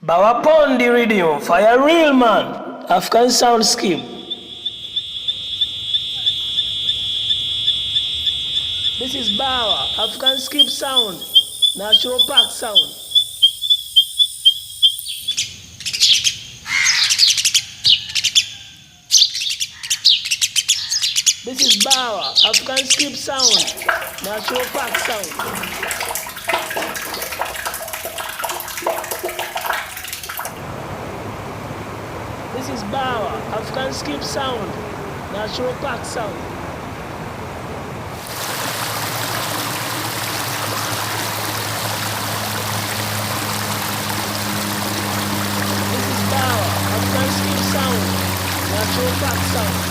Bawa on the radio for a real man, African Soundscape. This is Bawa, African Skip Sound, Natural Park Sound. This is Bawa, African Skip Sound, Natural Park Sound. This is Bawa, African Skip Sound, Natural Park Sound. This is Bawa, African Skip Sound, Natural Park Sound.